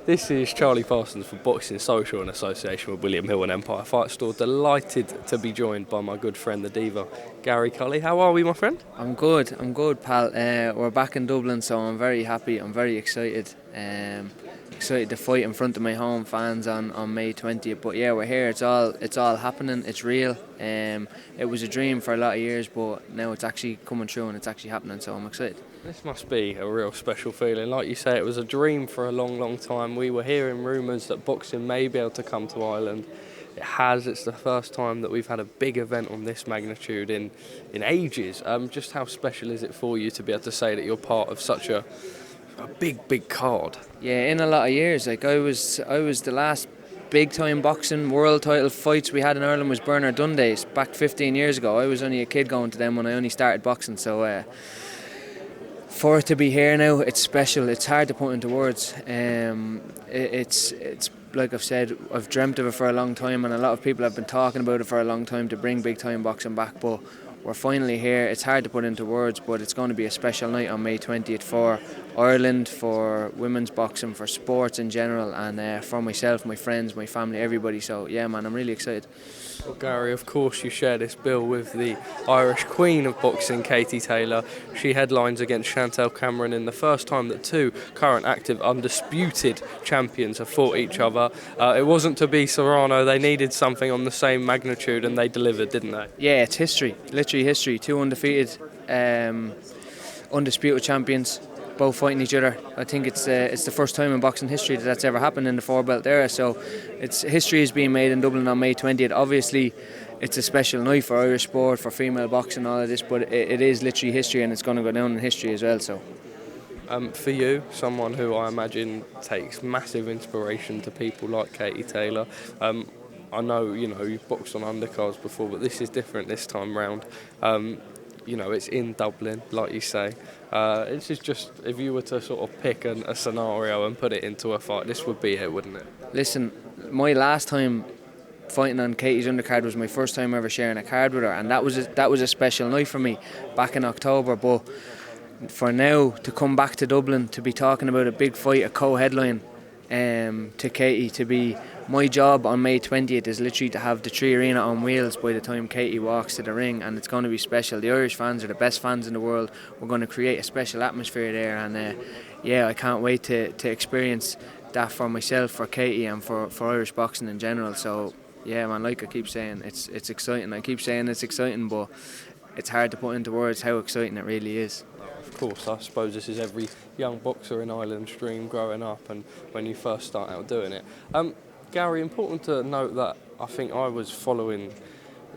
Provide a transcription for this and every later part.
This is Charlie Parsons for Boxing Social in association with William Hill and Empire Fight Store. Delighted to be joined by my good friend, the Diva, Gary Cully. How are we, my friend? I'm good, pal. We're back in Dublin, so I'm very happy. I'm very excited. Excited to fight in front of my home fans on May 20th. But yeah, we're here. It's all happening. It's real. It was a dream for a lot of years, but now it's actually coming true and it's actually happening. So I'm excited. This must be a real special feeling. Like you say, it was a dream for a long, long time. We were hearing rumours that boxing may be able to come to Ireland. It has. It's the first time that we've had a big event on this magnitude in ages. Just how special is it for you to be able to say that you're part of such a big card? Yeah, in a lot of years. Like I was the last big time boxing world title fights we had in Ireland was Bernard Dunday's back 15 years ago. I was only a kid going to them when I only started boxing. So. For it to be here now, it's special. It's hard to put into words. It's like I've said, I've dreamt of it for a long time, and a lot of people have been talking about it for a long time to bring big time boxing back. But we're finally here. It's hard to put into words, but it's going to be a special night on May 20th for Ireland, for women's boxing, for sports in general, and for myself, my friends, my family, everybody. So yeah, man, I'm really excited. Well, Gary, of course you share this bill with the Irish Queen of Boxing, Katie Taylor. She headlines against Chantel Cameron in the first time that two current active undisputed champions have fought each other. It wasn't to be Serrano. They needed something on the same magnitude and they delivered, didn't they? Yeah, it's history, literally history. Two undefeated, undisputed champions, both fighting each other. I think it's the first time in boxing history that's ever happened in the four belt era. So history is being made in Dublin on May 20th. Obviously, it's a special night for Irish sport, for female boxing, all of this. But it is literally history, and it's going to go down in history as well. So. For you, someone who I imagine takes massive inspiration to people like Katie Taylor. I know you've boxed on undercards before, but this is different this time round. It's in Dublin, like you say. This is just, if you were to sort of pick a scenario and put it into a fight, this would be it, wouldn't it? Listen, my last time fighting on Katie's undercard was my first time ever sharing a card with her, and that was a special night for me back in October. But for now, to come back to Dublin, to be talking about a big fight, a co-headline, to Katie, to be my job on May 20th is literally to have the Tree Arena on wheels by the time Katie walks to the ring, and it's going to be special. The Irish fans are the best fans in the world. We're going to create a special atmosphere there, and I can't wait to experience that for myself, for Katie, and for Irish boxing in general. So yeah, man, like I keep saying, it's exciting. I keep saying it's exciting, but it's hard to put into words how exciting it really is. Of course, I suppose this is every young boxer in Ireland's dream growing up and when you first start out doing it. Gary, important to note that I think I was following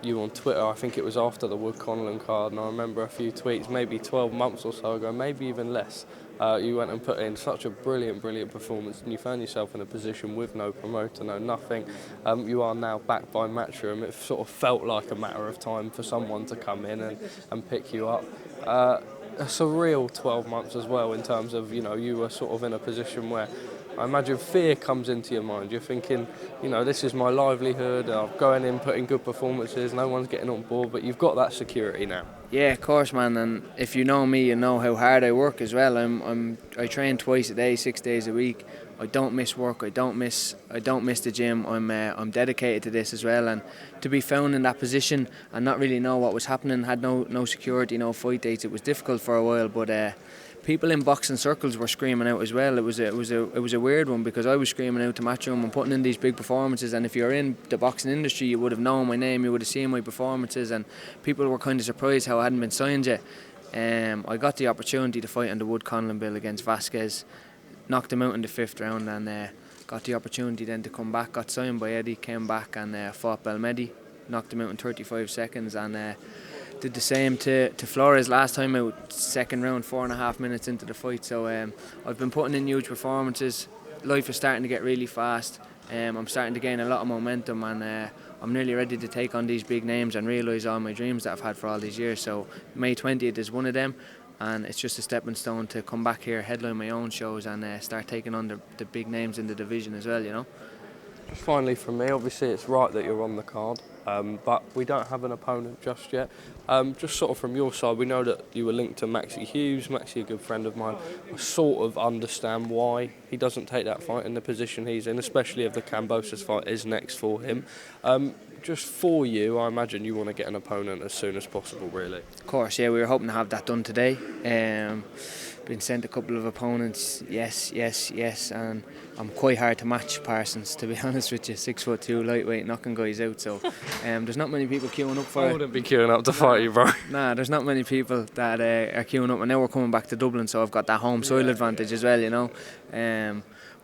you on Twitter. I think it was after the Wood Conlon card, and I remember a few tweets, maybe 12 months or so ago, maybe even less. You went and put in such a brilliant performance, and you found yourself in a position with no promoter, no nothing. You are now backed by Matchroom. It sort of felt like a matter of time for someone to come in and pick you up. A surreal 12 months as well, in terms of, you were sort of in a position where I imagine fear comes into your mind. You're thinking, this is my livelihood, I'm going in, putting good performances, no one's getting on board, but you've got that security now. Yeah, of course, man, and if you know me, you know how hard I work as well. I train twice a day, 6 days a week. I don't miss work. I don't miss the gym. I'm dedicated to this as well, and to be found in that position and not really know what was happening, had no security, no fight dates. It was difficult for a while, but people in boxing circles were screaming out as well. It was a weird one, because I was screaming out to Matchroom and putting in these big performances, and if you're in the boxing industry, you would have known my name, you would have seen my performances, and people were kind of surprised how I hadn't been signed yet. I got the opportunity to fight on the Wood Conlon bill against Vasquez, knocked him out in the 5th round, and got the opportunity then to come back, got signed by Eddie, came back and fought Belmedi, knocked him out in 35 seconds, and did the same to Flores last time out, 2nd round, 4.5 minutes into the fight. So I've been putting in huge performances. Life is starting to get really fast. I'm starting to gain a lot of momentum, and I'm nearly ready to take on these big names and realise all my dreams that I've had for all these years. So May 20th is one of them, and it's just a stepping stone to come back here, headline my own shows, and start taking on the big names in the division as well, Just finally from me, obviously it's right that you're on the card, but we don't have an opponent just yet. Just sort of from your side, we know that you were linked to Maxie Hughes. Maxie, a good friend of mine. I sort of understand why he doesn't take that fight in the position he's in, especially if the Kambosos fight is next for him. Just for you, I imagine you want to get an opponent as soon as possible, really. Of course, yeah, we were hoping to have that done today. Been sent a couple of opponents, yes, and I'm quite hard to match Parsons, to be honest with you. 6'2", lightweight, knocking guys out. So there's not many people queuing up for it. I wouldn't be queuing up to fight you, bro. Nah, there's not many people that are queuing up, and now we're coming back to Dublin, so I've got that home soil advantage as well, you know.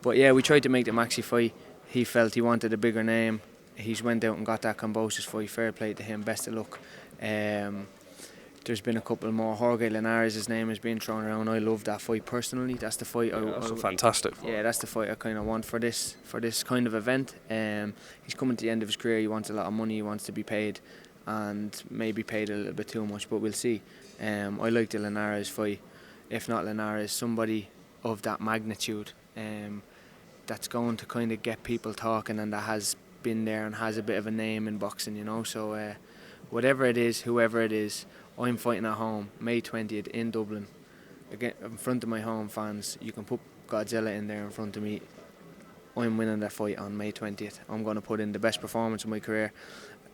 But yeah, we tried to make the Maxi fight. He felt he wanted a bigger name. He's went out and got that Kambosos fight. Fair play to him. Best of luck. There's been a couple more. Jorge Linares' name has been thrown around. I love that fight personally. That's the fight. That's a fantastic fight. Yeah, that's the fight I kind of want for this kind of event. He's coming to the end of his career. He wants a lot of money. He wants to be paid, and maybe paid a little bit too much. But we'll see. I like the Linares fight. If not Linares, somebody of that magnitude. That's going to kind of get people talking, and that has been there and has a bit of a name in boxing, you know. So whatever it is, whoever it is, I'm fighting at home May 20th in Dublin, again in front of my home fans. You can put Godzilla in there in front of me. I'm winning that fight on May 20th. I'm going to put in the best performance of my career.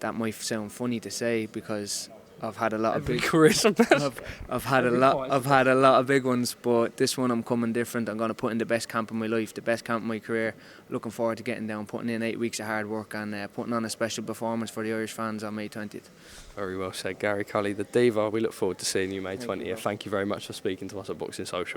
That might sound funny to say because I've had a lot of big careers. I've had a lot of big ones, but this one I'm coming different. I'm going to put in the best camp of my life, the best camp of my career. Looking forward to getting down, putting in 8 weeks of hard work, and putting on a special performance for the Irish fans on May 20th. Very well said, Gary Cully, the diva. We look forward to seeing you May 20th. Thank you very much for speaking to us at Boxing Social.